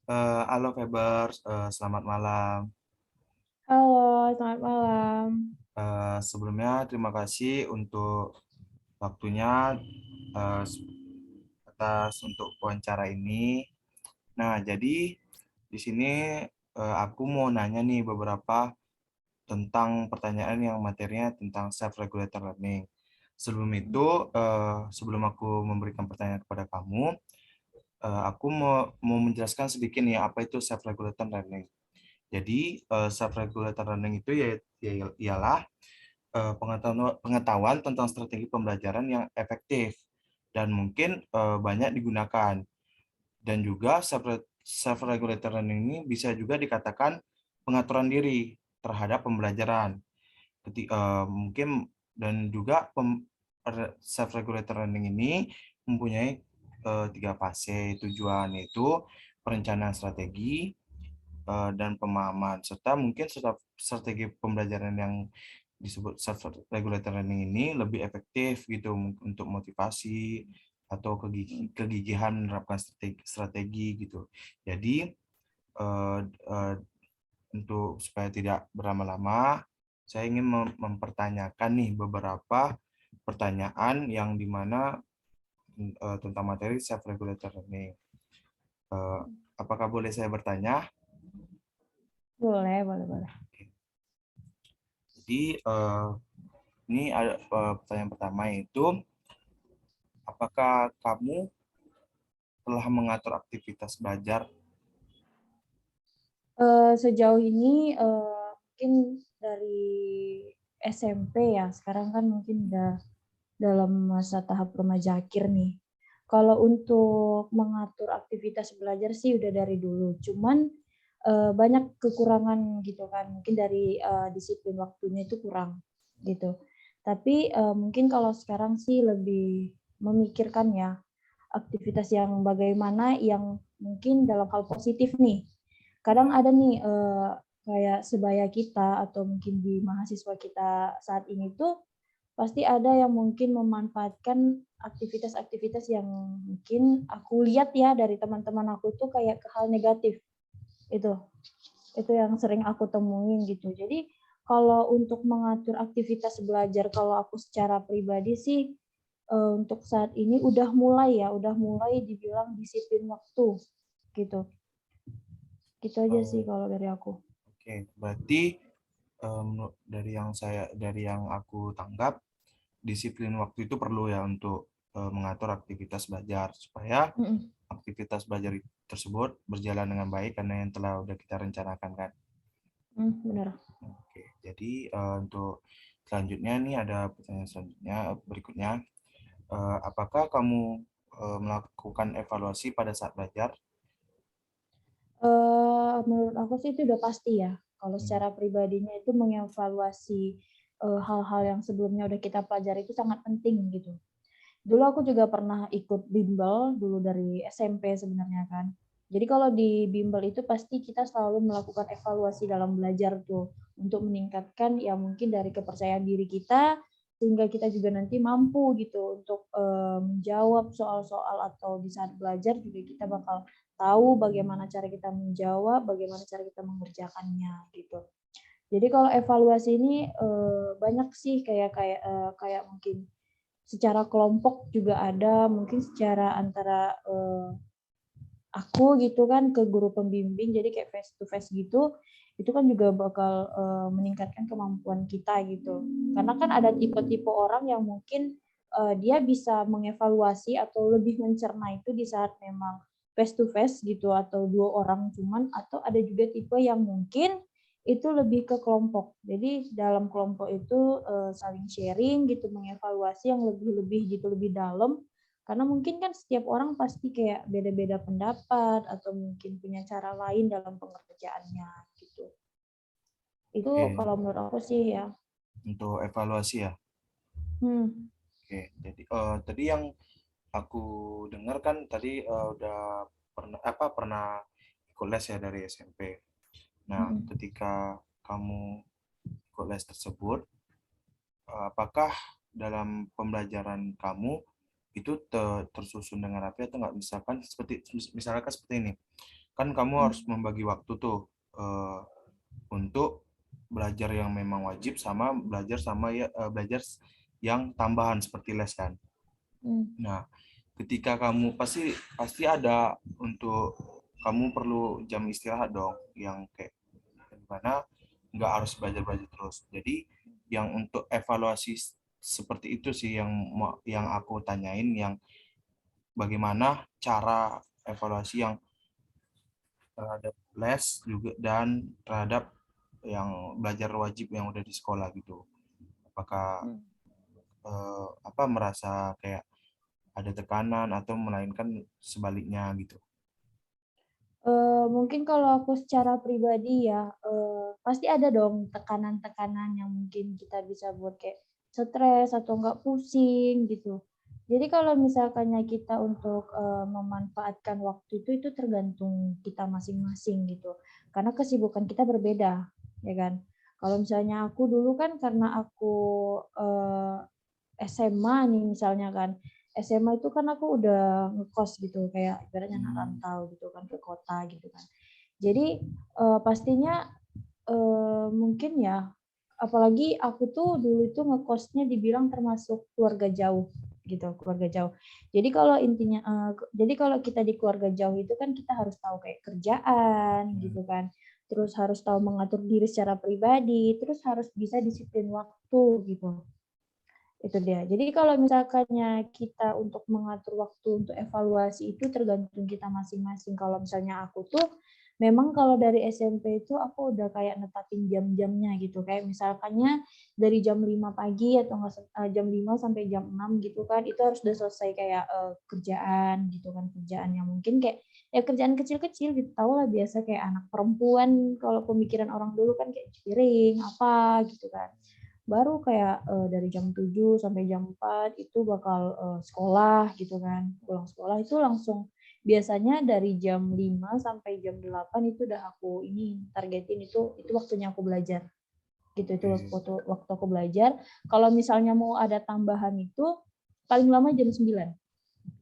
Halo Feber, selamat malam. Halo, selamat malam. Sebelumnya terima kasih untuk waktunya eh, atas untuk wawancara ini. Nah, jadi di sini aku mau nanya nih beberapa tentang pertanyaan yang materinya tentang self-regulated learning. Sebelum itu, sebelum aku memberikan pertanyaan kepada kamu, aku mau menjelaskan sedikit nih apa itu self-regulated learning. Jadi self-regulated learning itu ialah pengetahuan tentang strategi pembelajaran yang efektif dan mungkin banyak digunakan. Dan juga self-regulated learning ini bisa juga dikatakan pengaturan diri terhadap pembelajaran. Mungkin dan juga self-regulated learning ini mempunyai tiga fase tujuan, yaitu perencanaan strategi, dan pemahaman, serta mungkin strategi pembelajaran yang disebut self-regulated learning ini lebih efektif gitu untuk motivasi atau kegigihan menerapkan strategi gitu. Jadi eh, eh, untuk supaya tidak berlama-lama, saya ingin mempertanyakan nih beberapa pertanyaan yang dimana tentang materi self-regulated learning. Eh, apakah boleh saya bertanya? Boleh, boleh, boleh. Jadi ini ada pertanyaan pertama, yaitu apakah kamu telah mengatur aktivitas belajar? Sejauh ini mungkin dari SMP ya, sekarang kan mungkin udah dalam masa tahap remaja akhir nih. Kalau untuk mengatur aktivitas belajar sih udah dari dulu, cuman banyak kekurangan gitu kan, mungkin dari disiplin waktunya itu kurang gitu. Tapi mungkin kalau sekarang sih lebih memikirkan ya aktivitas yang bagaimana yang mungkin dalam hal positif nih. Kadang ada nih kayak sebaya kita atau mungkin di mahasiswa kita saat ini tuh pasti ada yang mungkin memanfaatkan aktivitas-aktivitas yang mungkin aku lihat ya dari teman-teman aku tuh kayak ke hal negatif. Itu itu yang sering aku temuin gitu. Jadi kalau untuk mengatur aktivitas belajar kalau aku secara pribadi sih untuk saat ini udah mulai dibilang disiplin waktu gitu. Gitu aja sih Oh, kalau dari aku. oke, berarti dari yang aku tanggap, disiplin waktu itu perlu ya untuk mengatur aktivitas belajar supaya Mm-mm. aktivitas belajar tersebut berjalan dengan baik karena yang telah udah kita rencanakan kan. Bener. Oke, jadi untuk selanjutnya nih ada pertanyaan selanjutnya berikutnya. Apakah kamu melakukan evaluasi pada saat belajar? Menurut aku sih itu udah pasti ya. Kalau Hmm. secara pribadinya itu mengevaluasi hal-hal yang sebelumnya udah kita pelajari itu sangat penting gitu. Dulu aku juga pernah ikut bimbel dulu dari SMP sebenarnya kan. Jadi kalau di bimbel itu pasti kita selalu melakukan evaluasi dalam belajar tuh untuk meningkatkan ya mungkin dari kepercayaan diri kita sehingga kita juga nanti mampu gitu untuk menjawab soal-soal atau di saat belajar juga kita bakal tahu bagaimana cara kita menjawab, bagaimana cara kita mengerjakannya gitu. Jadi kalau evaluasi ini banyak sih kayak mungkin secara kelompok juga ada, mungkin secara antara aku gitu kan ke guru pembimbing, jadi kayak face to face gitu, itu kan juga bakal meningkatkan kemampuan kita gitu. Karena kan ada tipe-tipe orang yang mungkin dia bisa mengevaluasi atau lebih mencerna itu di saat memang face to face gitu atau dua orang cuman, atau ada juga tipe yang mungkin itu lebih ke kelompok. Jadi dalam kelompok itu saling sharing gitu, mengevaluasi yang lebih-lebih gitu, lebih dalam karena mungkin kan setiap orang pasti kayak beda-beda pendapat atau mungkin punya cara lain dalam pengerjaannya gitu. Itu Oke, kalau menurut aku sih ya. untuk evaluasi ya. Hmm. Oke, jadi tadi yang aku dengar kan tadi udah pernah ikut les ya dari SMP. Nah, Hmm. ketika kamu ikut les tersebut, apakah dalam pembelajaran kamu itu tersusun dengan rapi atau enggak? Misalkan seperti ini. kan kamu harus membagi waktu tuh untuk belajar yang memang wajib sama belajar yang tambahan seperti les kan. Nah, ketika kamu pasti pasti ada untuk kamu perlu jam istirahat dong yang kayak gimana nggak harus belajar terus. Jadi yang untuk evaluasi seperti itu sih yang aku tanyain yang bagaimana cara evaluasi yang terhadap les juga dan terhadap yang belajar wajib yang udah di sekolah gitu. Apakah merasa kayak ada tekanan atau melainkan sebaliknya gitu. Mungkin kalau aku secara pribadi ya, pasti ada dong tekanan-tekanan yang mungkin kita bisa buat kayak stres atau enggak pusing gitu. Jadi kalau misalkannya kita untuk, memanfaatkan waktu itu tergantung kita masing-masing gitu. Karena kesibukan kita berbeda, ya kan. Kalau misalnya aku dulu kan karena aku, SMA nih misalnya kan, SMA itu kan aku udah ngekos gitu, kayak ibaratnya anak rantau gitu kan, ke kota gitu kan. Jadi, pastinya, mungkin ya, apalagi aku tuh dulu itu ngekosnya dibilang termasuk keluarga jauh gitu, keluarga jauh. Jadi kalau intinya, jadi kalau kita di keluarga jauh itu kan kita harus tahu kayak kerjaan gitu kan, terus harus tahu mengatur diri secara pribadi, terus harus bisa disiplin waktu gitu. Itu dia. Jadi kalau misalkannya kita untuk mengatur waktu untuk evaluasi itu tergantung kita masing-masing. Kalau misalnya aku tuh memang kalau dari SMP itu aku udah kayak netapin jam-jamnya gitu. Kayak misalkannya dari jam 5 pagi atau enggak jam 5 sampai jam 6 gitu kan, itu harus udah selesai kayak, kerjaan gitu kan, kerjaan yang mungkin kayak ya kerjaan kecil-kecil gitu. Tahu lah biasa kayak anak perempuan kalau pemikiran orang dulu kan kayak cuci piring, apa gitu kan. Baru kayak, dari jam 7 sampai jam 4 itu bakal, sekolah gitu kan. Pulang sekolah itu langsung biasanya dari jam 5 sampai jam 8 itu udah aku ini, targetin itu waktunya aku belajar, gitu. Itu waktu aku belajar. Kalau misalnya mau ada tambahan itu, paling lama jam 9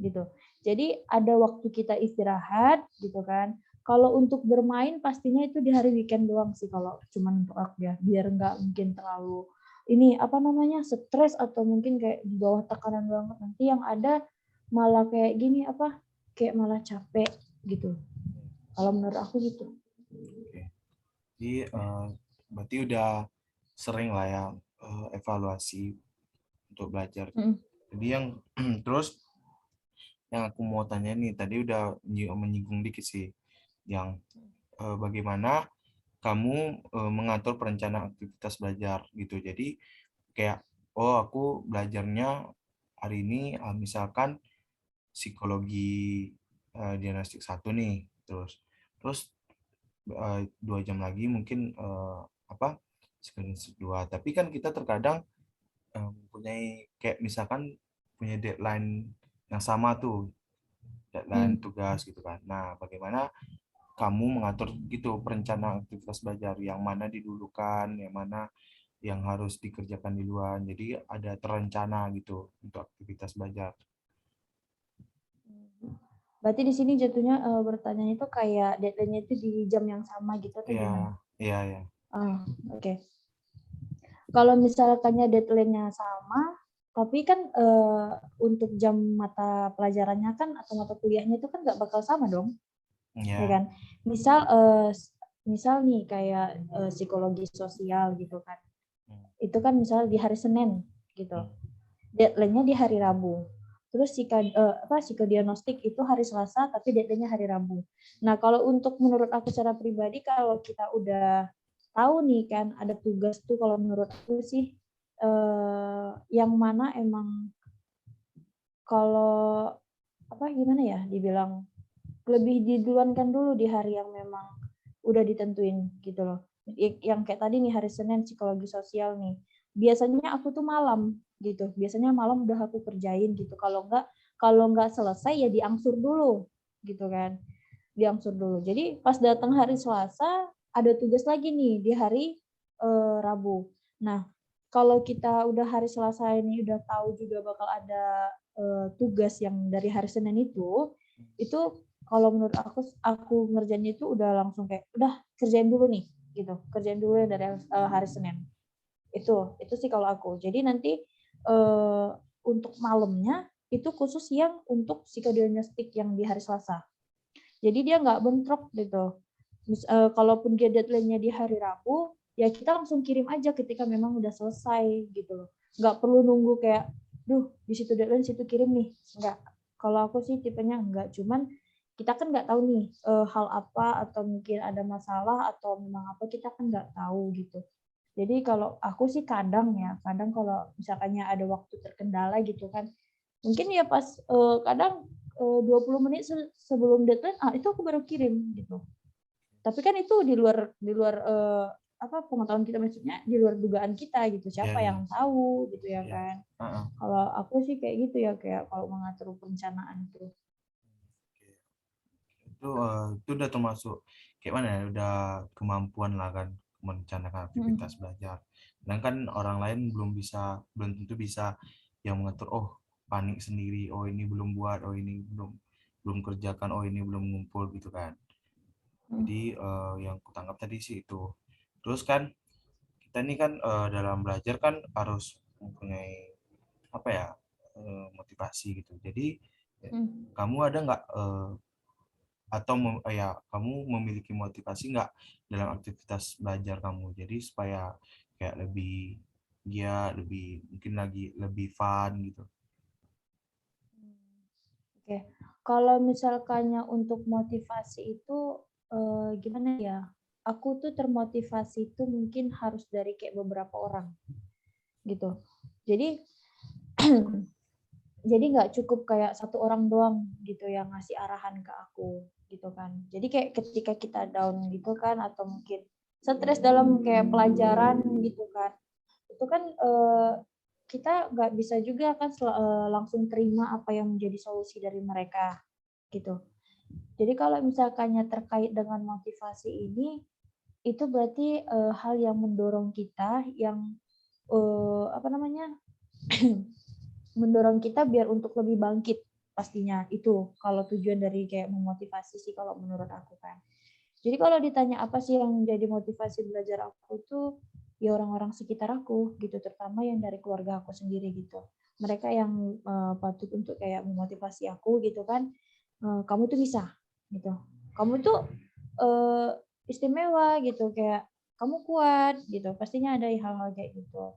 gitu. Jadi ada waktu kita istirahat gitu kan. Kalau untuk bermain pastinya itu di hari weekend doang sih kalau cuman untuk aku ya, biar nggak mungkin terlalu ini apa namanya stres atau mungkin kayak di bawah tekanan banget nanti yang ada malah kayak gini apa kayak malah capek gitu. Kalau menurut aku gitu. Oke. Jadi berarti udah sering lah ya evaluasi untuk belajar. Mm. Jadi yang terus yang aku mau tanya nih tadi udah menyinggung dikit sih yang bagaimana kamu mengatur perencanaan aktivitas belajar gitu. Jadi kayak oh aku belajarnya hari ini misalkan psikologi diagnostik satu nih terus 2 jam lagi mungkin screening dua tapi kan kita terkadang mempunyai kayak misalkan punya deadline yang sama tuh deadline Mm. tugas gitu kan. Nah, bagaimana kamu mengatur gitu perencanaan aktivitas belajar yang mana didulukan, yang mana yang harus dikerjakan di luar. Jadi ada terencana gitu untuk aktivitas belajar. Berarti di sini jatuhnya bertanya itu kayak deadline-nya itu di jam yang sama gitu atau Ya, gimana? ya, ya. Ah, oke. Kalau misalkannya deadline-nya sama, tapi kan untuk jam mata pelajarannya kan atau mata kuliahnya itu kan nggak bakal sama dong, ya Ya. kan? Misal nih kayak psikologi sosial gitu kan, itu kan misal di hari Senin gitu, deadline-nya di hari Rabu. Terus psikodiagnostik itu hari Selasa, tapi deadline-nya hari Rabu. Nah, kalau untuk menurut aku secara pribadi, kalau kita udah tahu nih kan ada tugas tuh, kalau menurut aku sih yang mana emang kalau apa gimana ya dibilang lebih diduluankan dulu di hari yang memang udah ditentuin gitu loh. Yang kayak tadi nih hari Senin psikologi sosial nih. Biasanya aku tuh malam gitu. Biasanya malam udah aku kerjain gitu. Kalau nggak selesai ya diangsur dulu gitu kan. Diangsur dulu. Jadi pas datang hari Selasa ada tugas lagi nih di hari Rabu. Nah, kalau kita udah hari Selasa ini udah tahu juga bakal ada tugas yang dari hari Senin itu kalau menurut aku ngerjainnya itu udah langsung kayak udah kerjain dulu nih gitu, kerjain dulu yang dari hari Senin. Itu sih kalau aku. Jadi nanti untuk malamnya itu khusus yang untuk psikodiagnostik yang di hari Selasa. Jadi dia nggak bentrok gitu. Kalaupun dia deadline-nya di hari Rabu, ya kita langsung kirim aja ketika memang udah selesai gitu loh. Nggak perlu nunggu kayak, duh di situ deadline, situ kirim nih. Nggak. Kalau aku sih tipenya enggak. Cuman kita kan nggak tahu nih hal apa atau mungkin ada masalah atau memang apa kita kan nggak tahu gitu. Jadi kalau aku sih kadang kalau misalkannya ada waktu terkendala gitu kan, mungkin ya pas kadang 20 menit sebelum deadline, itu aku baru kirim gitu. Tapi kan itu di luar pengetahuan kita, maksudnya di luar dugaan kita gitu. Iya, Siapa iya, yang tahu gitu ya iya. kan. Heeh. Kalau aku sih kayak gitu ya, kayak kalau mengatur perencanaan itu. Oke. Itu udah termasuk kayak mana ya? Udah kemampuan lah kan merencanakan aktivitas Mm. belajar. Dan kan orang lain belum tentu bisa yang mengatur, oh panik sendiri, oh ini belum buat, oh ini belum belum kerjakan, oh ini belum ngumpul gitu kan. Jadi Mm. yang kutangkap tadi sih itu. Terus kan kita ini kan dalam belajar kan harus mempunyai apa ya, motivasi gitu. Jadi Mm. kamu ada nggak atau ya kamu memiliki motivasi nggak dalam aktivitas belajar kamu, jadi supaya kayak lebih giat, lebih mungkin lagi lebih fun gitu. Oke, kalau misalkannya untuk motivasi itu gimana ya? Aku tuh termotivasi itu mungkin harus dari kayak beberapa orang gitu. Jadi jadi nggak cukup kayak satu orang doang gitu yang ngasih arahan ke aku gitu kan. Jadi kayak ketika kita down gitu kan atau mungkin stres dalam kayak pelajaran gitu kan, itu kan kita nggak bisa juga kan langsung terima apa yang menjadi solusi dari mereka gitu. Jadi kalau misalkannya terkait dengan motivasi ini, itu berarti hal yang mendorong kita yang apa namanya mendorong kita biar untuk lebih bangkit pastinya itu kalau tujuan dari kayak memotivasi sih kalau menurut aku kan. Jadi kalau ditanya apa sih yang menjadi motivasi belajar aku tuh ya orang-orang sekitar aku gitu, terutama yang dari keluarga aku sendiri gitu. Mereka yang patut untuk kayak memotivasi aku gitu kan. Kamu tuh bisa gitu. Kamu tuh uh, istimewa gitu kayak kamu kuat gitu. Pastinya ada hal-hal kayak gitu.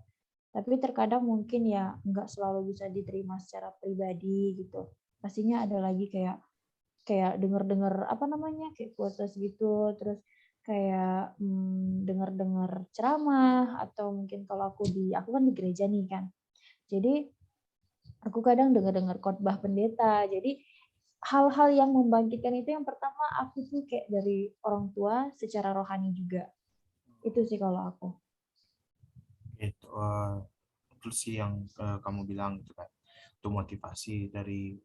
Tapi terkadang mungkin ya nggak selalu bisa diterima secara pribadi gitu. Pastinya ada lagi kayak kayak dengar-dengar apa namanya kayak quotes gitu, terus kayak dengar-dengar ceramah atau mungkin kalau aku kan di gereja nih kan. Jadi aku kadang dengar-dengar khotbah pendeta. Jadi hal-hal yang membangkitkan itu yang pertama aku tuh kayak dari orang tua secara rohani juga. Itu sih kalau aku. Itu betul sih yang kamu bilang gitu kan, itu motivasi dari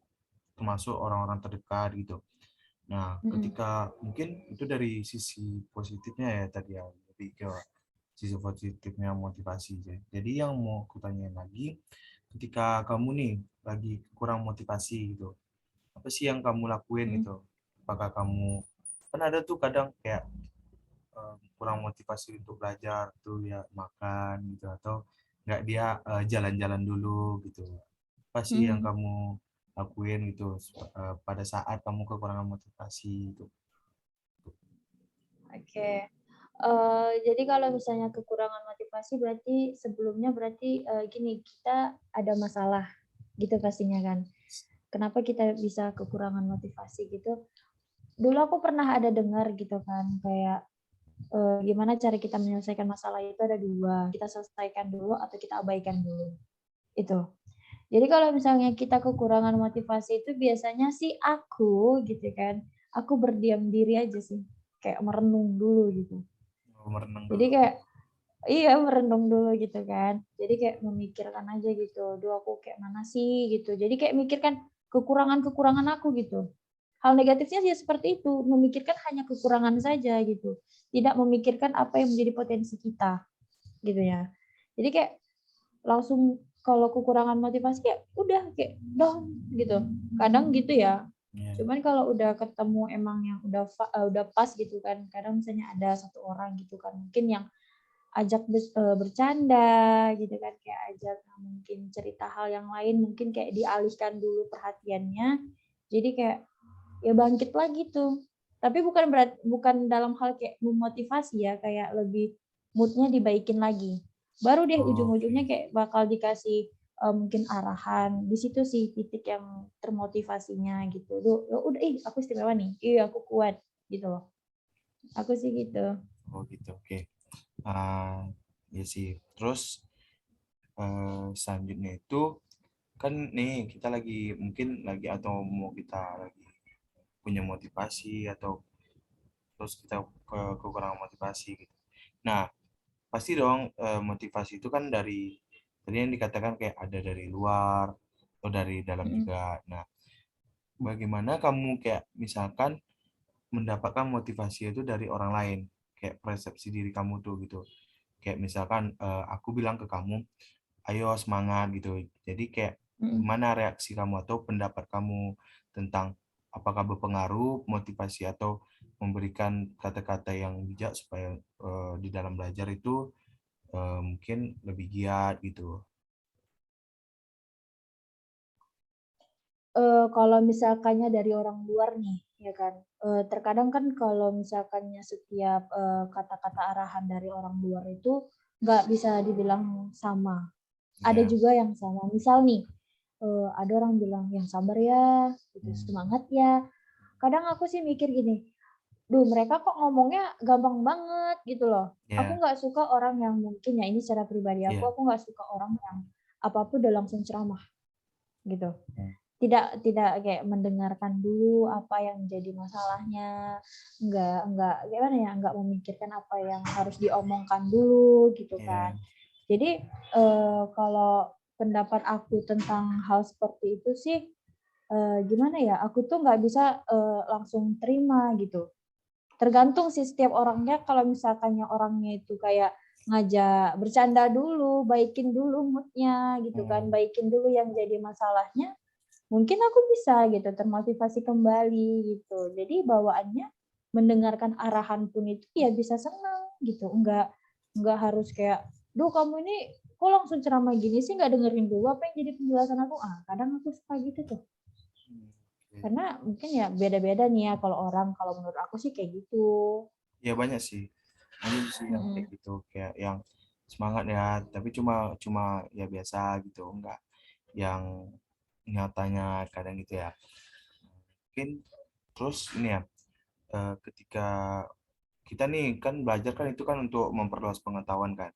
termasuk orang-orang terdekat gitu. Nah, Mm-mm. ketika mungkin itu dari sisi positifnya ya tadi ya, lebih ke sisi positifnya motivasi. Jadi yang mau kutanya lagi, ketika kamu nih lagi kurang motivasi gitu, apa sih yang kamu lakuin Mm. gitu? Apakah kamu, kan ada tuh kadang kayak kurang motivasi untuk belajar tuh ya makan gitu, atau nggak dia jalan-jalan dulu gitu. Apa sih yang Mm. kamu lakuin gitu pada saat kamu kekurangan motivasi gitu? Oke. Jadi kalau misalnya kekurangan motivasi berarti sebelumnya berarti gini, kita ada masalah gitu pastinya kan. Kenapa kita bisa kekurangan motivasi gitu? Dulu aku pernah ada dengar gitu kan, kayak gimana cara kita menyelesaikan masalah itu ada dua, kita selesaikan dulu atau kita abaikan dulu. Itu. Jadi kalau misalnya kita kekurangan motivasi itu biasanya sih aku gitu kan, aku berdiam diri aja sih, kayak merenung dulu gitu. Oh, merenang Jadi dulu. kayak iya merenung dulu gitu kan. Jadi kayak memikirkan aja gitu, duh aku kayak mana sih gitu. Jadi kayak mikirkan kekurangan-kekurangan aku gitu. Hal negatifnya sih seperti itu, memikirkan hanya kekurangan saja gitu. Tidak memikirkan apa yang menjadi potensi kita gitu ya. Jadi kayak langsung kalau kekurangan motivasi ya udah kayak down gitu. Kadang gitu ya. Iya. Cuman kalau udah ketemu emang yang udah pas gitu kan, kadang misalnya ada satu orang gitu kan, mungkin yang ajak bercanda gitu kan, kayak ajak mungkin cerita hal yang lain, mungkin kayak dialihkan dulu perhatiannya, jadi kayak ya bangkit lagi tuh. Tapi bukan dalam hal kayak memotivasi ya, kayak lebih mood-nya dibaikin lagi. Baru deh ujung-ujungnya Oke. kayak bakal dikasih, mungkin arahan, di situ sih titik yang termotivasinya gitu. Duh, ya udah, "Ih, aku istimewa nih, ih aku kuat," gitu loh. Aku sih gitu. Oh gitu, oke. Ah, ya sih. Terus selanjutnya itu kan nih kita lagi mungkin lagi atau mau kita lagi punya motivasi atau terus kita kekurangan motivasi gitu. Nah, pasti dong motivasi itu kan dari tadi yang dikatakan kayak ada dari luar atau dari dalam Mhm, juga. Nah, bagaimana kamu kayak misalkan mendapatkan motivasi itu dari orang lain, kayak persepsi diri kamu tuh gitu. Kayak misalkan aku bilang ke kamu, ayo semangat gitu. Jadi kayak mhm. gimana reaksi kamu atau pendapat kamu tentang apakah berpengaruh motivasi atau memberikan kata-kata yang bijak supaya di dalam belajar itu mungkin lebih giat gitu. Kalau misalkannya dari orang luar nih, ya kan, terkadang kan kalau misalkannya setiap, kata-kata arahan dari orang luar itu nggak bisa dibilang sama. Ada Ya. juga yang sama. Misal nih, ada orang bilang, "Yang sabar ya," gitu, Hmm. "semangat ya." Kadang aku sih mikir gini, "Duh, mereka kok ngomongnya gampang banget," gitu loh. Aku Ya. nggak suka orang yang mungkin ya ini secara pribadi Iya. aku nggak suka orang yang apa-apa udah langsung ceramah, gitu. Hmm. Tidak kayak mendengarkan dulu apa yang jadi masalahnya, enggak gimana ya, enggak memikirkan apa yang harus diomongkan dulu gitu Iya. kan. Jadi, kalau pendapat aku tentang hal seperti itu sih, gimana ya, aku tuh nggak bisa, langsung terima gitu. Tergantung sih setiap orangnya kalau misalkannya orangnya itu kayak ngajak bercanda dulu, baikin dulu mood-nya gitu kan, Hmm. baikin dulu yang jadi masalahnya, mungkin aku bisa gitu termotivasi kembali gitu. Jadi bawaannya mendengarkan arahan pun itu ya bisa senang gitu, enggak harus kayak, "Duh kamu ini kok langsung ceramah gini sih nggak dengerin dulu apa yang jadi penjelasan aku?" Kadang aku suka gitu tuh. Hmm. Oke. Karena mungkin ya beda-beda nih ya kalau orang, kalau menurut aku sih kayak gitu. Ya banyak sih. Banyak sih yang kayak Mhm, gitu, kayak yang semangat ya, tapi cuma cuma ya biasa gitu, enggak yang nyatanya kadang gitu ya. Mungkin terus ini ya, ketika kita nih kan belajar kan itu kan untuk memperluas pengetahuan kan.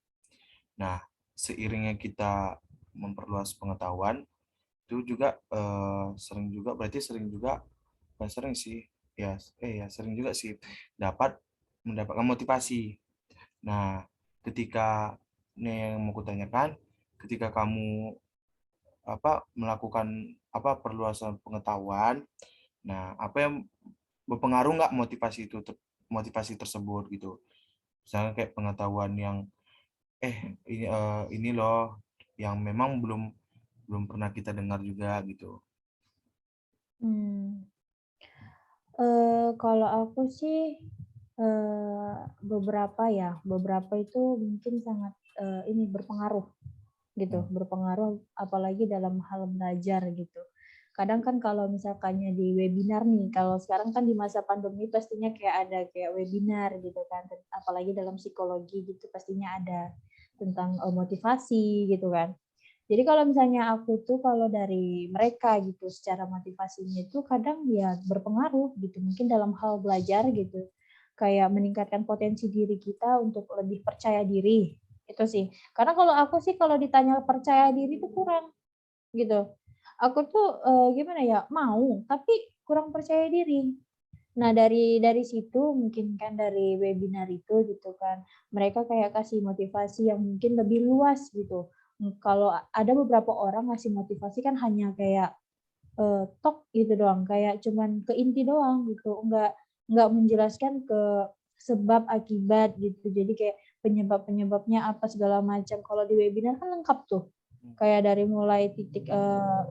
Nah, seiringnya kita memperluas pengetahuan itu juga sering juga berarti sering juga bukan sering sih ya ya sering juga sih dapat mendapatkan motivasi. Nah, ketika ini yang mau kutanyakan, ketika kamu melakukan perluasan pengetahuan, nah apa yang berpengaruh nggak motivasi tersebut gitu? Misalnya kayak pengetahuan yang ini loh yang memang belum belum pernah kita dengar juga gitu. mmm. Kalau aku sih, beberapa itu mungkin sangat, ini berpengaruh gitu, Hmm. berpengaruh apalagi dalam hal belajar gitu. Kadang kan kalau misalkannya di webinar nih, kalau sekarang kan di masa pandemi pastinya kayak ada kayak webinar gitu kan, apalagi dalam psikologi gitu pastinya ada tentang, motivasi gitu kan. Jadi kalau misalnya aku tuh kalau dari mereka gitu secara motivasinya itu kadang ya berpengaruh gitu, mungkin dalam hal belajar gitu, kayak meningkatkan potensi diri kita untuk lebih percaya diri, itu sih. Karena kalau aku sih kalau ditanya percaya diri itu kurang gitu. Aku tuh, gimana ya, mau tapi kurang percaya diri. Nah dari situ mungkin kan dari webinar itu gitu kan, mereka kayak kasih motivasi yang mungkin lebih luas gitu. Kalau ada beberapa orang ngasih motivasi kan hanya kayak, tok gitu doang, kayak cuman ke inti doang gitu, enggak menjelaskan ke sebab akibat gitu. Jadi kayak penyebab-penyebabnya apa segala macam. Kalau di webinar kan lengkap tuh, kayak dari mulai titik,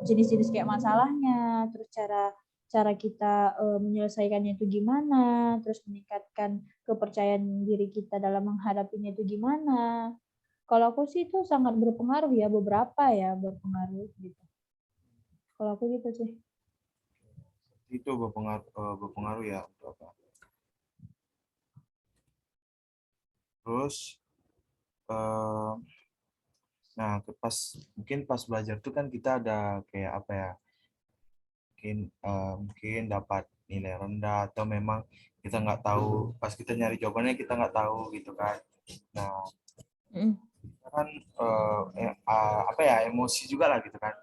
jenis-jenis kayak masalahnya, terus cara cara kita menyelesaikannya itu gimana, terus meningkatkan kepercayaan diri kita dalam menghadapinya itu gimana. Kalau aku sih itu sangat berpengaruh ya, beberapa ya berpengaruh gitu. Kalau aku gitu sih. Itu berpengaruh ya untuk apa. Terus eh, nah mungkin pas belajar tuh kan kita ada kayak apa ya, mungkin dapat nilai rendah atau memang kita nggak tahu, pas kita nyari jawabannya kita nggak tahu gitu kan. Nah, Mhm. kita kan apa ya, emosi juga lah gitu kan.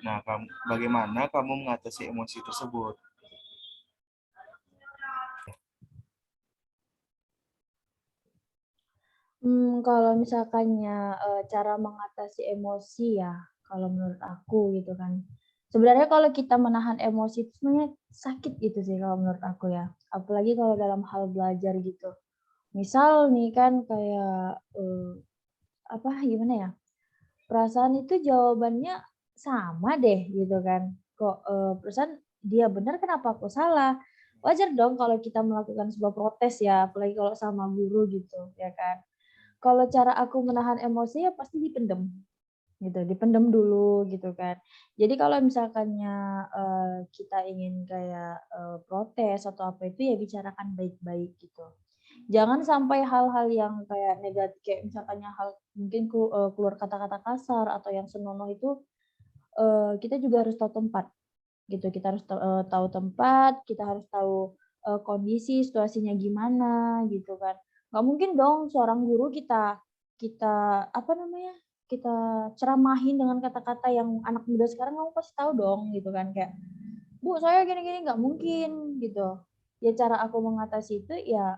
Nah, bagaimana kamu mengatasi emosi tersebut? Kalau misalkannya, cara mengatasi emosi ya, kalau menurut aku gitu kan. Sebenarnya kalau kita menahan emosi itu sebenarnya sakit gitu sih kalau menurut aku ya, apalagi kalau dalam hal belajar gitu. Misal nih kan kayak, apa, gimana ya, perasaan itu jawabannya sama deh gitu kan, kok, perasaan dia benar kenapa aku salah? Wajar dong kalau kita melakukan sebuah protes ya, apalagi kalau sama guru gitu, ya kan. Kalau cara aku menahan emosi ya pasti dipendem, gitu, dipendem dulu gitu kan. Jadi kalau misalkannya, kita ingin kayak, protes atau apa itu ya bicarakan baik-baik gitu. Jangan sampai hal-hal yang kayak kayak misalkannya hal mungkin keluar kata-kata kasar atau yang senonoh itu, kita juga harus tahu tempat gitu. Kita harus tahu tempat, kita harus tahu, kondisi, situasinya gimana gitu kan. Nggak mungkin dong seorang guru kita kita apa namanya, kita ceramahin dengan kata-kata yang anak muda sekarang kamu pasti tahu dong gitu kan kayak, "Bu, saya gini-gini," nggak mungkin gitu. Ya cara aku mengatasi itu ya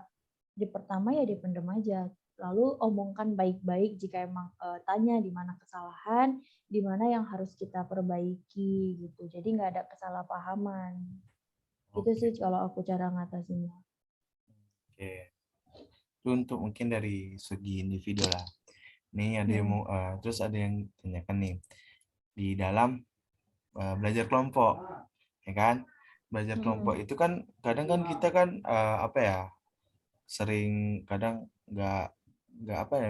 di pertama ya dipendem aja, lalu omongkan baik-baik jika emang, tanya di mana kesalahan, di mana yang harus kita perbaiki gitu. Jadi nggak ada kesalahpahaman. Itu Oke, sih kalau aku cara ngatasinnya. oke. Itu untuk mungkin dari segi individu lah. Nih ada yang Mhm, mau, terus ada yang tanyakan nih, di dalam belajar kelompok, ya kan? Belajar kelompok mhm, itu kan kadang kan kita kan apa ya, sering kadang nggak apa ya,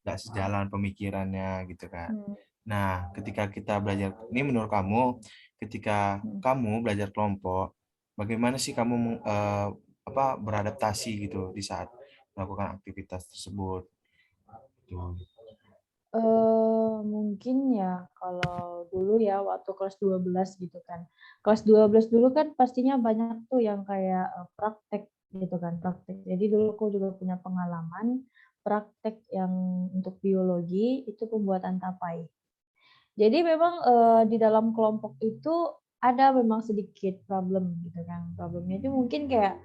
nggak sejalan pemikirannya gitu kan. mhm, Nah, ketika kita belajar, ini menurut kamu, ketika mhm. kamu belajar kelompok, bagaimana sih kamu apa beradaptasi gitu di saat melakukan aktivitas tersebut? Tuh. Mungkin ya kalau dulu ya waktu kelas 12 gitu kan. Kelas 12 dulu kan pastinya banyak tuh yang kayak, praktek gitu kan, praktek. Jadi dulu aku juga punya pengalaman praktek yang untuk biologi itu pembuatan tapai. Jadi memang, di dalam kelompok itu ada memang sedikit problem gitu kan. Problemnya itu mungkin kayak,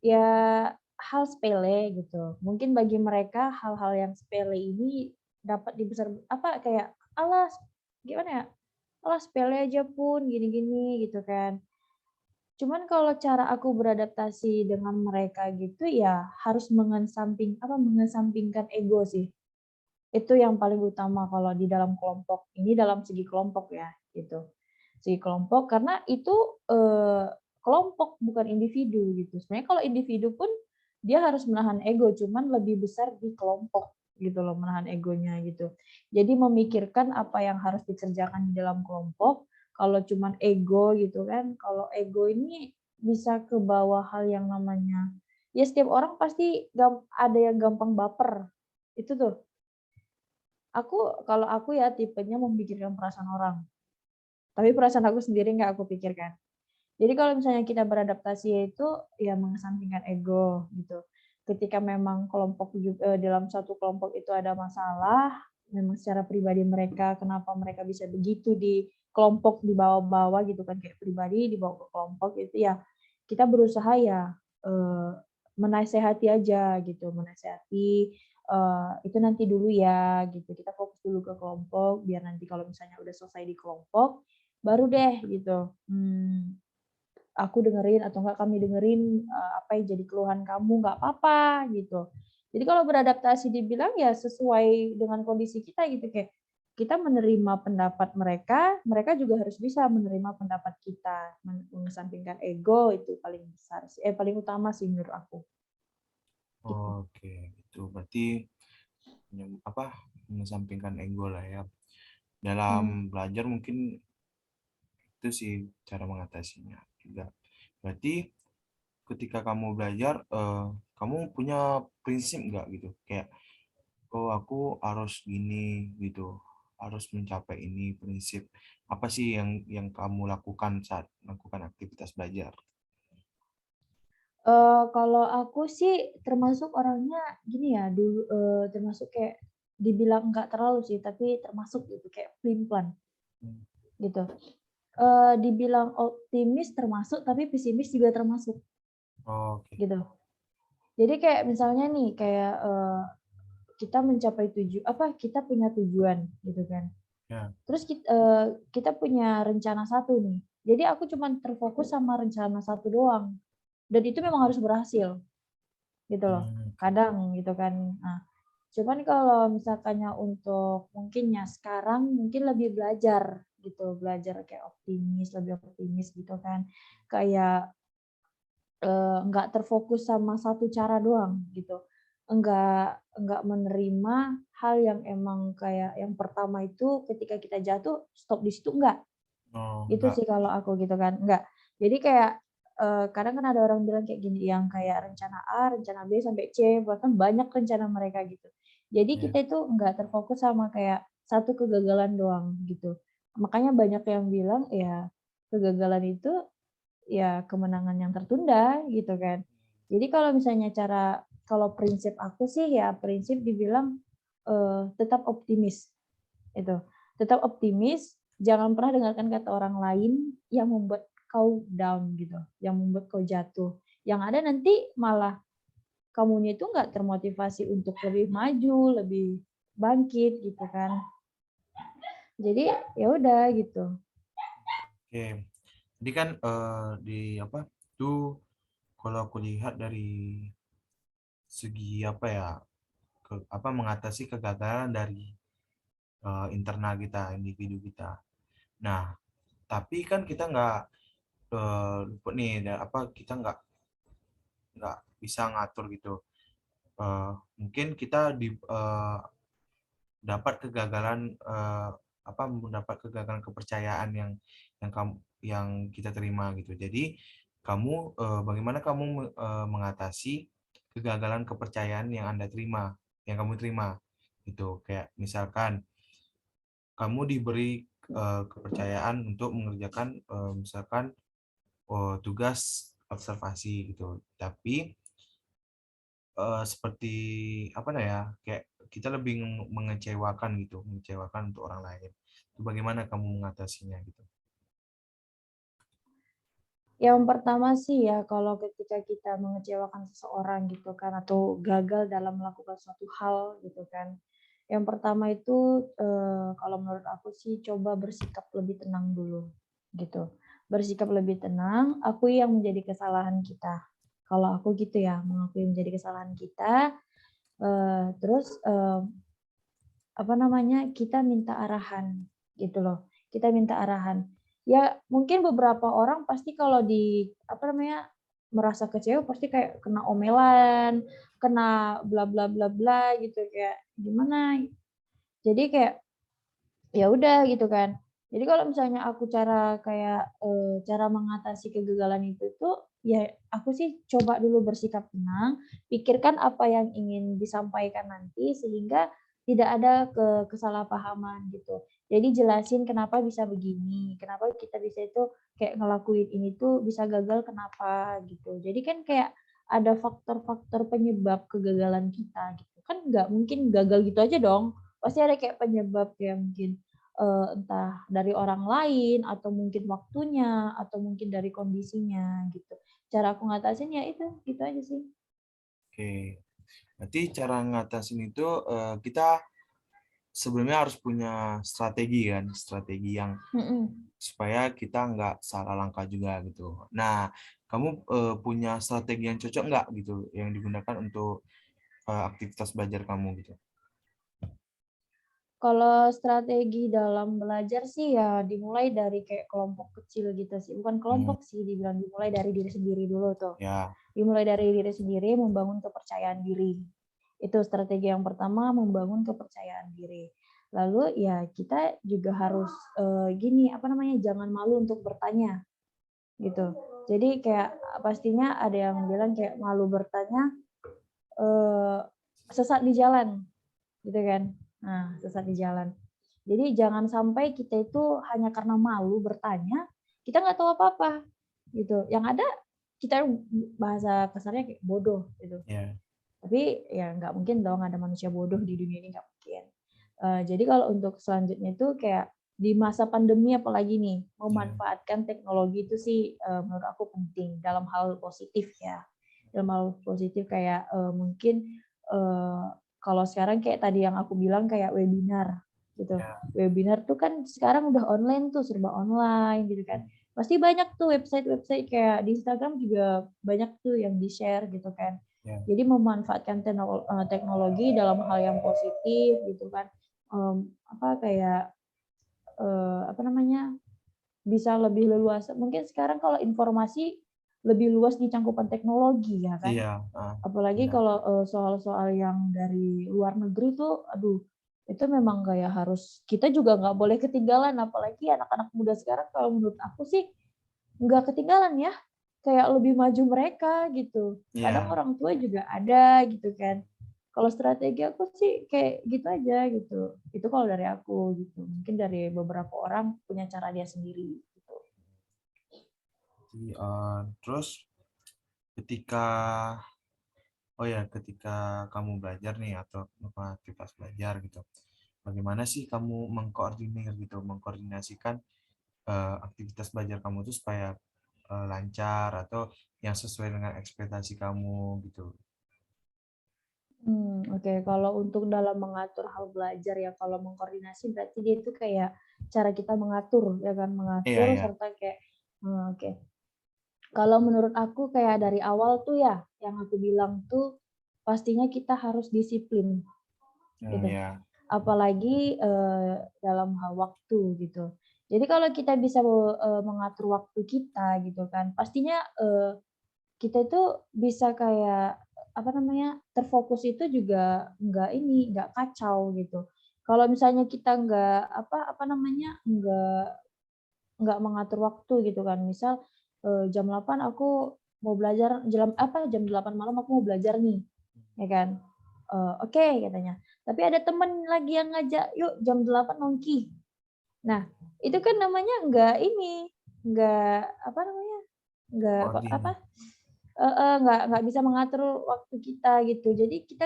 ya hal sepele gitu. Mungkin bagi mereka hal-hal yang sepele ini dapat dibesar apa, kayak, "Alah gimana ya, alah sepele aja Pun, gini-gini," gitu kan. Cuman kalau cara aku beradaptasi dengan mereka gitu ya harus mengesampingkan ego sih. Itu yang paling utama kalau di dalam kelompok, ini dalam segi kelompok ya, gitu. Segi kelompok karena itu, kelompok bukan individu gitu. Sebenarnya kalau individu pun dia harus menahan ego, cuman lebih besar di kelompok gitu loh menahan egonya gitu. Jadi memikirkan apa yang harus dikerjakan di dalam kelompok, kalau cuman ego gitu kan, kalau ego ini bisa ke bawah hal yang namanya ya setiap orang pasti ada yang gampang baper, itu tuh. Kalau aku ya tipenya memikirkan perasaan orang, tapi perasaan aku sendiri nggak aku pikirkan. Jadi kalau misalnya kita beradaptasi itu ya mengesampingkan ego gitu. Ketika memang dalam satu kelompok itu ada masalah, memang secara pribadi mereka kenapa mereka bisa begitu di kelompok dibawa-bawa gitu kan kayak pribadi dibawa ke kelompok itu ya kita berusaha ya, eee, menasehati aja gitu, menasehati, "Itu nanti dulu ya," gitu, "kita fokus dulu ke kelompok biar nanti kalau misalnya udah selesai di kelompok, baru deh," gitu, "aku dengerin atau enggak kami dengerin, apa yang jadi keluhan kamu, nggak apa-apa," gitu. Jadi kalau beradaptasi dibilang ya sesuai dengan kondisi kita gitu, kayak kita menerima pendapat mereka, mereka juga harus bisa menerima pendapat kita. Mengesampingkan ego itu paling besar sih, paling utama sih menurut aku. Gitu. Oke, itu berarti mengesampingkan ego lah ya. Dalam belajar mungkin itu sih cara mengatasinya juga. Berarti ketika kamu belajar, kamu punya prinsip nggak gitu? Kayak, oh aku harus gini gitu, harus mencapai ini prinsip. Apa sih yang kamu lakukan saat melakukan aktivitas belajar? Kalau aku sih termasuk orangnya gini ya, dulu, termasuk kayak dibilang enggak terlalu sih, tapi termasuk gitu, kayak pelin-pelan, Hmm, gitu. Dibilang optimis termasuk, tapi pesimis juga termasuk, Oke, gitu. Jadi kayak misalnya nih, kayak, kita mencapai kita punya tujuan, gitu kan. ya. Terus kita punya rencana satu nih, jadi aku cuman terfokus sama rencana satu doang, dan itu memang harus berhasil. Gitu loh, Oke. kadang gitu kan. Nah, cuman kalau misalkannya untuk mungkinnya sekarang mungkin lebih belajar gitu, belajar kayak lebih optimis gitu kan. Kayak, nggak terfokus sama satu cara doang gitu. Enggak menerima hal yang emang kayak yang pertama itu ketika kita jatuh stop di situ, enggak. Oh, Itu enggak. sih kalau aku gitu kan, enggak. Jadi kayak, kadang kan ada orang bilang kayak gini, yang kayak rencana A, rencana B, sampai C, bahkan banyak rencana mereka gitu. Jadi Ya. kita itu enggak terfokus sama kayak satu kegagalan doang gitu. Makanya banyak yang bilang ya kegagalan itu ya kemenangan yang tertunda gitu kan. Jadi kalau prinsip aku sih ya prinsip dibilang, tetap optimis. Itu. Tetap optimis, jangan pernah dengarkan kata orang lain yang membuat kau down gitu, yang membuat kau jatuh. Yang ada nanti malah kamunya itu nggak termotivasi untuk lebih maju, lebih bangkit gitu kan. Jadi ya udah gitu. Oke. Jadi kan di apa itu kalau aku lihat dari segi apa ya mengatasi kegagalan dari internal kita, individu kita. Nah, tapi kan kita nggak luput nih, kita nggak bisa ngatur gitu. Eh, Mungkin kita dapat kegagalan mendapat kegagalan kepercayaan yang kamu yang kita terima gitu. Jadi bagaimana kamu mengatasi kegagalan kepercayaan yang Anda terima, yang kamu terima gitu. Kayak misalkan kamu diberi kepercayaan untuk mengerjakan misalkan tugas observasi gitu. Tapi seperti apa nah ya, kayak kita lebih mengecewakan gitu, mengecewakan untuk orang lain. Itu bagaimana kamu mengatasinya gitu? Yang pertama sih ya kalau ketika kita mengecewakan seseorang gitu kan atau gagal dalam melakukan suatu hal gitu kan. Yang pertama itu, kalau menurut aku sih coba bersikap lebih tenang dulu, gitu. Bersikap lebih tenang, akui yang menjadi kesalahan kita. Kalau aku gitu ya, mengakui menjadi kesalahan kita, terus, apa namanya, kita minta arahan, gitu loh. Kita minta arahan. Ya mungkin beberapa orang pasti kalau apa namanya, merasa kecewa pasti kayak kena omelan, kena bla bla bla bla gitu, kayak gimana. Jadi kayak, ya udah gitu kan. Jadi kalau misalnya aku cara mengatasi kegagalan itu tuh, ya aku sih coba dulu bersikap tenang, pikirkan apa yang ingin disampaikan nanti sehingga tidak ada kesalahpahaman gitu. Jadi jelasin kenapa bisa begini, kenapa kita bisa itu kayak ngelakuin ini tuh bisa gagal kenapa gitu. Jadi kan kayak ada faktor-faktor penyebab kegagalan kita gitu. Kan nggak mungkin gagal gitu aja dong, pasti ada kayak penyebab kayak mungkin entah dari orang lain atau mungkin waktunya atau mungkin dari kondisinya gitu. Cara aku ngatasin ya itu, gitu aja sih. Oke, berarti cara ngatasin itu kita sebelumnya harus punya strategi kan, strategi yang Mhm. supaya kita nggak salah langkah juga gitu. Nah, kamu punya strategi yang cocok nggak gitu, yang digunakan untuk aktivitas belajar kamu gitu? Kalau strategi dalam belajar sih ya dimulai dari kayak kelompok kecil gitu sih, bukan Hmm, kelompok sih dibilang, dimulai dari diri sendiri dulu tuh. ya, Dimulai dari diri sendiri membangun kepercayaan diri. Itu strategi yang pertama, membangun kepercayaan diri. Lalu ya kita juga harus, gini, apa namanya, jangan malu untuk bertanya, gitu. Jadi kayak pastinya ada yang bilang kayak malu bertanya, eee, sesat di jalan, gitu kan. Nah, sesat di jalan. Jadi jangan sampai kita itu hanya karena malu bertanya, kita nggak tahu apa-apa, gitu. Yang ada kita bahasa kasarnya kayak bodoh, gitu. ya, Tapi ya nggak mungkin dong ada manusia bodoh di dunia ini, nggak mungkin. Jadi kalau untuk selanjutnya itu kayak di masa pandemi apalagi nih, ya, memanfaatkan teknologi itu sih, menurut aku penting dalam hal positif ya. Dalam hal positif kayak, mungkin, eee, kalau sekarang kayak tadi yang aku bilang kayak webinar, gitu. ya, Webinar tuh kan sekarang udah online tuh, serba online gitu kan. Pasti banyak tuh website-website kayak di Instagram juga banyak tuh yang di-share gitu kan. ya, Jadi memanfaatkan teknologi dalam hal yang positif gitu kan, apa, kayak, apa namanya, bisa lebih leluasa mungkin sekarang kalau informasi lebih luas di cangkupan teknologi ya kan. iya, ah, Apalagi benar, kalau, soal-soal yang dari luar negeri tuh, aduh, itu memang kayak harus kita juga nggak boleh ketinggalan, apalagi anak-anak muda sekarang kalau menurut aku sih nggak ketinggalan ya, kayak lebih maju mereka gitu. Kadang iya. orang tua juga ada gitu kan. Kalau strategi aku sih kayak gitu aja gitu. Itu kalau dari aku gitu. Mungkin dari beberapa orang punya cara dia sendiri gitu. Jadi, terus ketika ketika kamu belajar nih atau aktivitas belajar gitu, bagaimana sih kamu mengkoordinasikan aktivitas belajar kamu itu supaya lancar atau yang sesuai dengan ekspektasi kamu gitu? Oke. Kalau untuk dalam mengatur hal belajar ya, kalau mengkoordinasi berarti dia itu kayak cara kita mengatur ya kan, Iya, mengatur iya. serta kayak oke. Kalau menurut aku kayak dari awal tuh ya, yang aku bilang tuh pastinya kita harus disiplin gitu. Ya, Apalagi, dalam hal waktu gitu. Jadi kalau kita bisa, mengatur waktu kita gitu kan, pastinya, kita itu bisa kayak, apa namanya, terfokus itu juga nggak ini, nggak kacau gitu. Kalau misalnya kita nggak, apa namanya, nggak mengatur waktu gitu kan, misal, jam 8 aku mau belajar, jam 8 malam aku mau belajar nih, ya kan. "Oke," katanya. Tapi ada temen lagi yang ngajak, "Yuk jam 8 nongki." Nah, itu kan namanya nggak ini, nggak apa namanya, nggak apa, koordinasi. nggak bisa mengatur waktu kita gitu. Jadi kita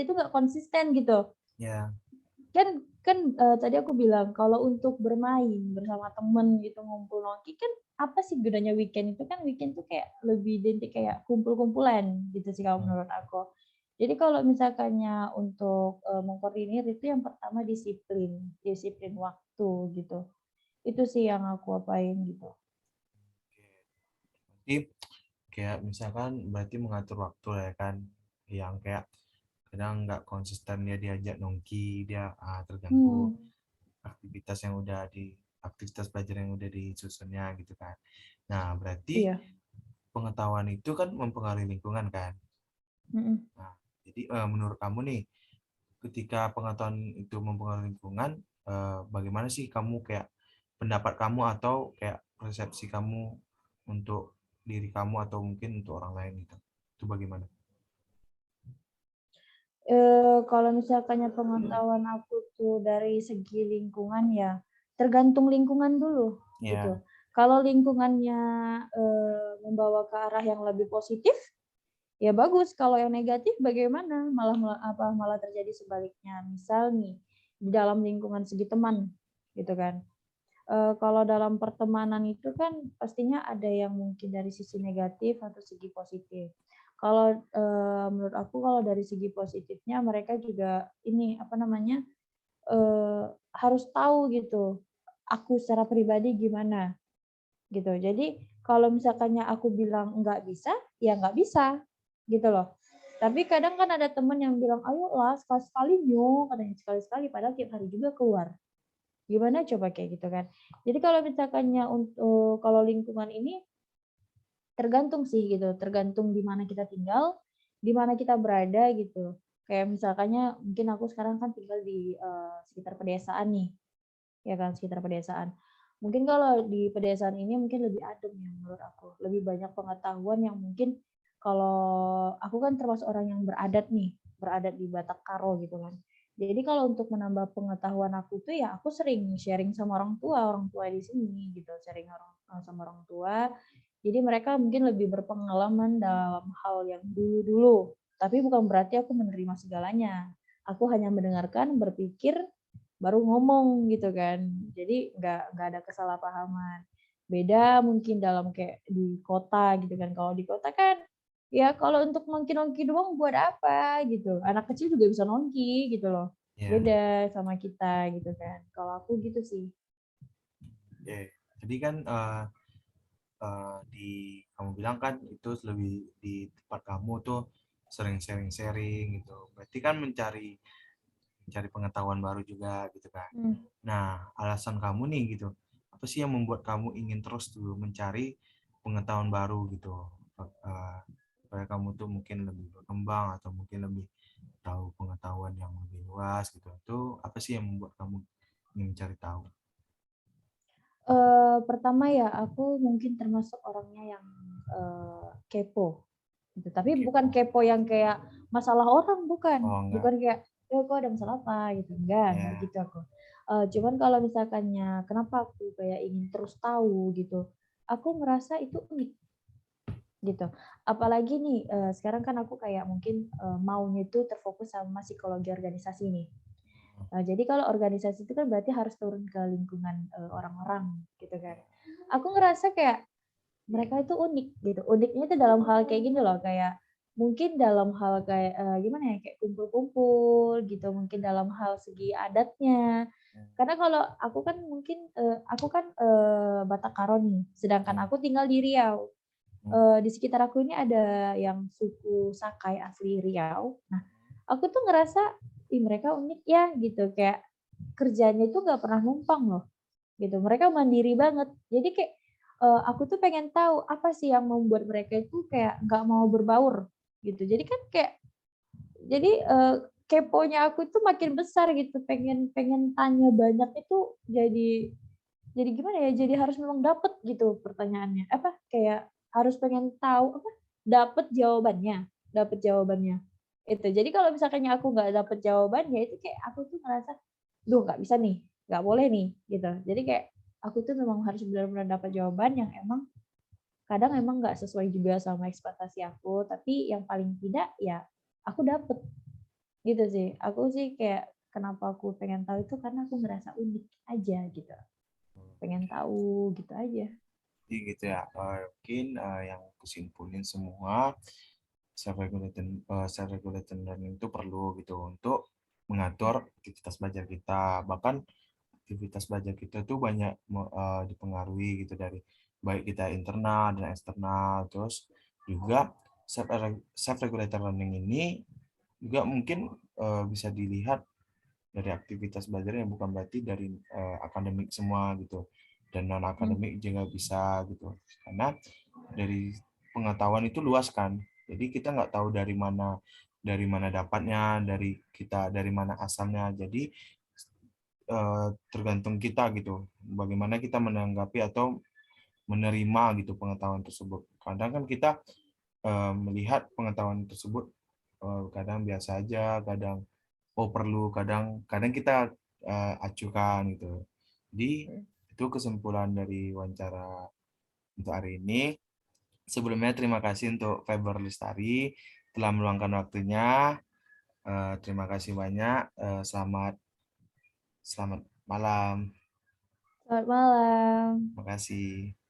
itu nggak konsisten gitu. Ya, Kan kan, tadi aku bilang kalau untuk bermain bersama temen gitu, ngumpul nongki kan apa sih gunanya weekend itu kan weekend tuh kayak lebih identik kayak kumpul-kumpulan gitu sih kalau hmm, menurut aku. Jadi kalau misalkannya untuk, mengkoordinir itu yang pertama disiplin, disiplin waktu gitu. Itu sih yang aku apain gitu. oke. Berarti kayak misalkan berarti mengatur waktu ya kan, yang kayak kadang nggak konsisten dia diajak nongki, dia terganggu Hmm, aktivitas yang udah di aktivitas belajar yang udah disusunnya gitu kan. Nah, berarti iya, pengetahuan itu kan mempengaruhi lingkungan kan. mhm. Nah, jadi menurut kamu nih, ketika pengetahuan itu mempengaruhi lingkungan, bagaimana sih kamu kayak pendapat kamu atau kayak persepsi kamu untuk diri kamu atau mungkin untuk orang lain gitu? Itu bagaimana? Kalau misalkannya pengetahuan aku tuh dari segi lingkungan ya, tergantung lingkungan dulu, Ya, gitu. Kalau lingkungannya, membawa ke arah yang lebih positif, ya bagus, kalau yang negatif bagaimana? Malah terjadi sebaliknya. Misal nih, di dalam lingkungan segi teman, gitu kan. Kalau dalam pertemanan itu kan pastinya ada yang mungkin dari sisi negatif atau segi positif. Kalau, menurut aku kalau dari segi positifnya mereka juga ini, apa namanya, harus tahu gitu, aku secara pribadi gimana, gitu. Jadi kalau misalkannya aku bilang nggak bisa, ya nggak bisa, gitu loh. Tapi kadang kan ada teman yang bilang, "Ayolah sekali-sekali Nyo," katanya, "sekali-sekali," padahal tiap hari juga keluar. Gimana coba kayak gitu kan. Jadi kalau misalkannya untuk kalau lingkungan ini tergantung sih gitu, tergantung di mana kita tinggal, di mana kita berada gitu. Kayak misalkannya mungkin aku sekarang kan tinggal di, sekitar pedesaan nih, ya kan, sekitar pedesaan. Mungkin kalau di pedesaan ini mungkin lebih adem ya menurut aku, lebih banyak pengetahuan yang mungkin kalau aku kan termasuk orang yang beradat nih, beradat di Batak Karo gitu kan. Jadi kalau untuk menambah pengetahuan aku tuh ya aku sering sharing sama orang tua di sini gitu, sharing sama orang tua. Jadi mereka mungkin lebih berpengalaman dalam hal yang dulu-dulu, tapi bukan berarti aku menerima segalanya. Aku hanya mendengarkan, berpikir, baru ngomong gitu kan. Jadi nggak ada kesalahpahaman. Beda mungkin dalam kayak di kota gitu kan. Kalau di kota kan ya kalau untuk nongki-nongki doang buat apa gitu. Anak kecil juga bisa nongki gitu loh. Ya, Beda sama kita gitu kan. Kalau aku gitu sih. oke. Jadi kan di kamu bilang kan itu lebih di tempat kamu tuh sering sharing-sharing gitu. Berarti kan mencari mencari pengetahuan baru juga gitu kan. Hmm. Nah, alasan kamu nih gitu, apa sih yang membuat kamu ingin terus tuh mencari pengetahuan baru gitu? Eh, Supaya kamu tuh mungkin lebih berkembang atau mungkin lebih tahu pengetahuan yang lebih luas gitu. Itu apa sih yang membuat kamu ingin mencari tahu? Pertama ya aku mungkin termasuk orangnya yang, kepo gitu, tapi bukan Kepo. kepo yang kayak masalah orang, bukan. Oh, enggak. Bukan kayak, kok ada masalah apa?" Gitu, enggak Ya. gitu aku. Cuman kalau misalkannya kenapa aku kayak ingin terus tahu gitu, aku ngerasa itu unik gitu. Apalagi nih, sekarang kan aku kayak mungkin, maunya itu terfokus sama psikologi organisasi nih. Jadi kalau organisasi itu kan berarti harus turun ke lingkungan, orang-orang gitu kan. Aku ngerasa kayak mereka itu unik gitu, uniknya itu dalam hal kayak gini loh, kayak mungkin dalam hal kayak, gimana ya, kayak kumpul-kumpul gitu, mungkin dalam hal segi adatnya. Karena kalau aku kan mungkin, aku kan, Batak Karo nih, sedangkan Ya. aku tinggal di Riau. Di sekitar aku ini ada yang suku Sakai asli Riau. Nah, aku tuh ngerasa, ih mereka unik ya gitu, kayak kerjanya itu nggak pernah numpang loh, gitu. Mereka mandiri banget. Jadi kayak, aku tuh pengen tahu apa sih yang membuat mereka itu kayak nggak mau berbaur, gitu. Jadi kan kayak jadi, keponya aku tuh makin besar gitu, pengen pengen tanya banyak itu jadi gimana ya, jadi harus memang dapet gitu pertanyaannya, apa, kayak harus pengen tahu, apa, dapet jawabannya, itu. Jadi kalau misalkannya aku nggak dapet jawabannya, itu kayak aku tuh ngerasa, "Duh nggak bisa nih, nggak boleh nih," gitu. Jadi kayak aku tuh memang harus benar-benar dapat jawaban yang emang kadang emang nggak sesuai juga sama ekspektasi aku, tapi yang paling tidak ya aku dapet, gitu sih. Aku sih kayak kenapa aku pengen tahu itu karena aku ngerasa unik aja gitu. Pengen tahu gitu aja. Jadi gitu ya. Mungkin yang kusimpulin semua self-regulated learning itu perlu gitu untuk mengatur aktivitas belajar kita. Bahkan aktivitas belajar kita tuh banyak dipengaruhi gitu dari baik kita internal dan eksternal. Terus juga self regulated learning ini juga mungkin bisa dilihat dari aktivitas belajar yang bukan berarti dari akademik semua gitu, dan non Mmm, akademik juga bisa gitu, karena dari pengetahuan itu luas kan, jadi kita nggak tahu dari mana dapatnya, dari kita dari mana asalnya. Jadi tergantung kita gitu bagaimana kita menanggapi atau menerima gitu pengetahuan tersebut. Kadang kan kita melihat pengetahuan tersebut kadang biasa aja, kadang oh perlu, kadang kadang kita acuhkan gitu. Jadi mhm. itu kesimpulan dari wawancara untuk hari ini. Sebelumnya terima kasih untuk Faber Lestari telah meluangkan waktunya. Terima kasih banyak. Selamat selamat malam. Selamat malam. Terima kasih.